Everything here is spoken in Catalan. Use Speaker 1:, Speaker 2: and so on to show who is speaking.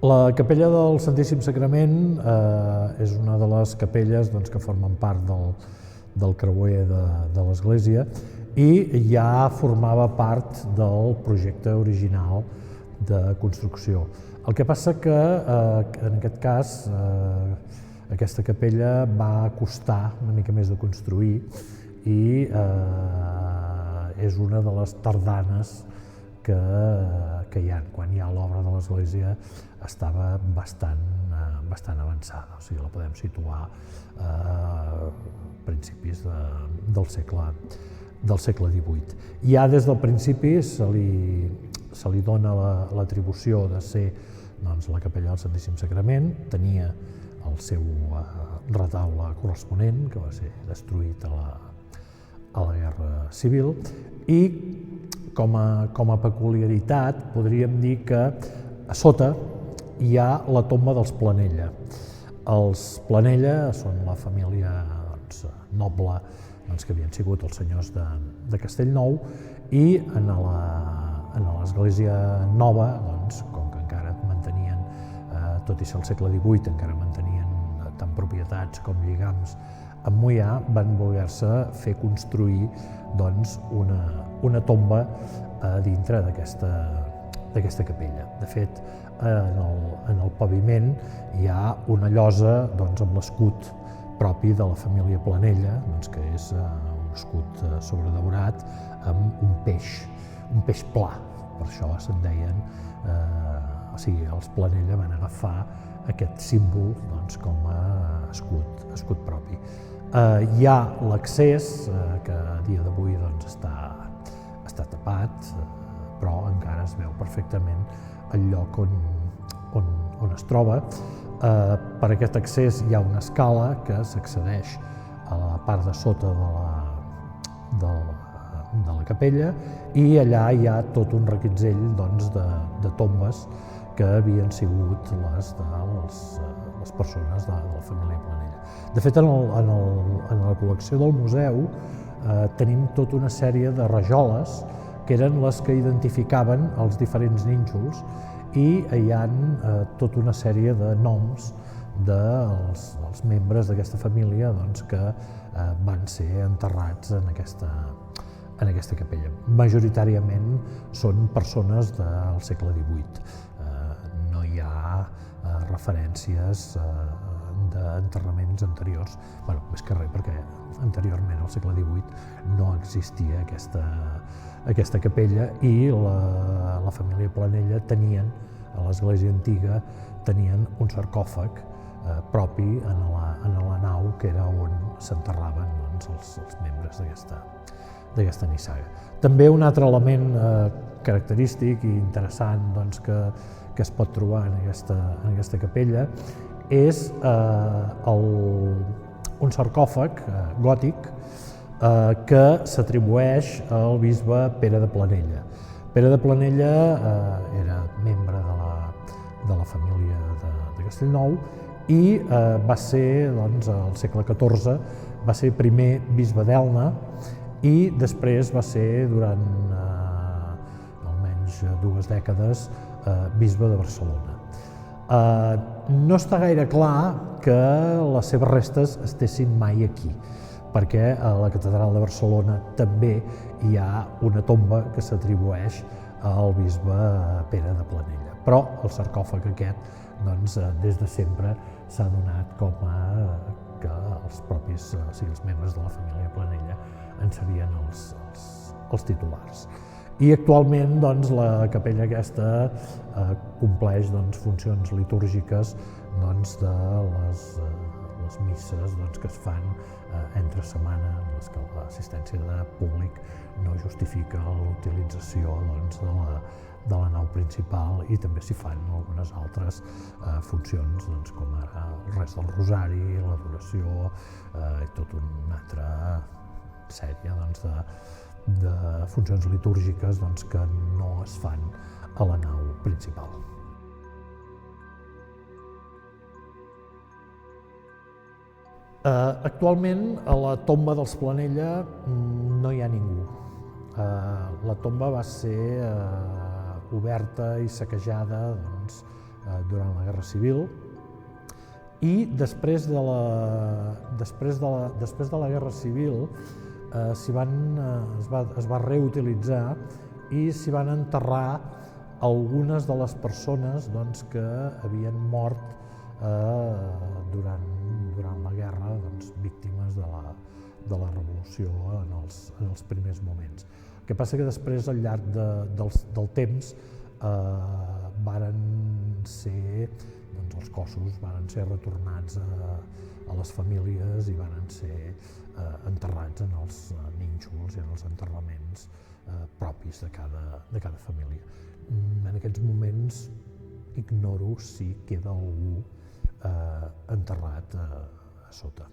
Speaker 1: La capella del Santíssim Sagrament és una de les capelles que formen part del creuer de l'església i ja formava part del projecte original de construcció. El que passa que en aquest cas aquesta capella va costar una mica més de construir i és una de les tardanes que hi ha. Quan hi ha l'obra de l'església estava bastant avançada, o sigui, la podem situar a principis del segle XVIII. Ja des del principi se li dona l'atribució de ser la capella del Santíssim Sagrament, tenia el seu retaule corresponent, que va ser destruït a la Guerra Civil, i com a peculiaritat podríem dir que a sota hi ha la tomba dels Planella. Els Planella són la família noble que havien sigut els senyors de Castellnou i en l'església nova, com que encara mantenien, tot i ser al segle XVIII, encara mantenien tant propietats com lligams amb Moià, van voler-se fer construir una tomba a dintre d'aquesta capella. De fet, en el paviment hi ha una llosa amb l'escut propi de la família Planella, que és un escut sobredaurat amb un peix pla. Per això se'n deien, o sigui, els Planella van agafar aquest símbol com a escut propi. Hi ha l'accés, que a dia d'avui està tapat, però encara es veu perfectament el lloc on es troba. Per aquest accés hi ha una escala que s'accedeix a la part de sota de la capella i allà hi ha tot un reguitzell de tombes que havien sigut les de les persones de la família Planella. De fet, en la col·lecció del museu tenim tota una sèrie de rajoles que eren les que identificaven els diferents nínxols i hi ha tota una sèrie de noms dels membres d'aquesta família que van ser enterrats en aquesta capella. Majoritàriament són persones del segle XVIII. No hi ha referències d'enterraments anteriors, més que res perquè anteriorment al segle XVIII no existia aquesta capella i la família Planella tenien, a l'església antiga, tenien un sarcòfag propi en la nau, que era on s'enterraven els membres d'aquesta nissaga. També un altre element característic i interessant que es pot trobar en aquesta capella és un sarcòfag gòtic que s'atribueix al bisbe Pere de Planella. Pere de Planella era membre de la família de Castellnou i va ser, al segle XIV, va ser primer bisbe d'Elna i després va ser, durant almenys 2 dècades, bisbe de Barcelona. No està gaire clar que les seves restes estessin mai aquí, perquè a la catedral de Barcelona també hi ha una tomba que s'atribueix al bisbe Pere de Planella. Però el sarcòfag aquest, des de sempre s'ha donat com que els propis, o sigui, els membres de la família Planella en serien els titulars. I actualment la capella aquesta compleix funcions litúrgiques de les misses que es fan entre setmana, en les que l'assistència de públic no justifica l'utilització de la nau principal, i també s'hi fan algunes altres funcions com ara el rest del rosari, l'adoració i tota una altra sèrie de funcions litúrgiques que no es fan a la nau principal. Actualment a la tomba dels Planella no hi ha ningú. La tomba va ser oberta i saquejada durant la Guerra Civil, i després de la Guerra Civil es va reutilitzar i s'hi van enterrar algunes de les persones que havien mort durant la guerra, víctimes de la revolució en els primers moments. El que passa que després, al llarg del temps, els cossos varen ser retornats a les famílies i varen ser enterrats en els nínxols i en els enterraments propis de cada família. En aquests moments ignoro si queda algú enterrat a sota.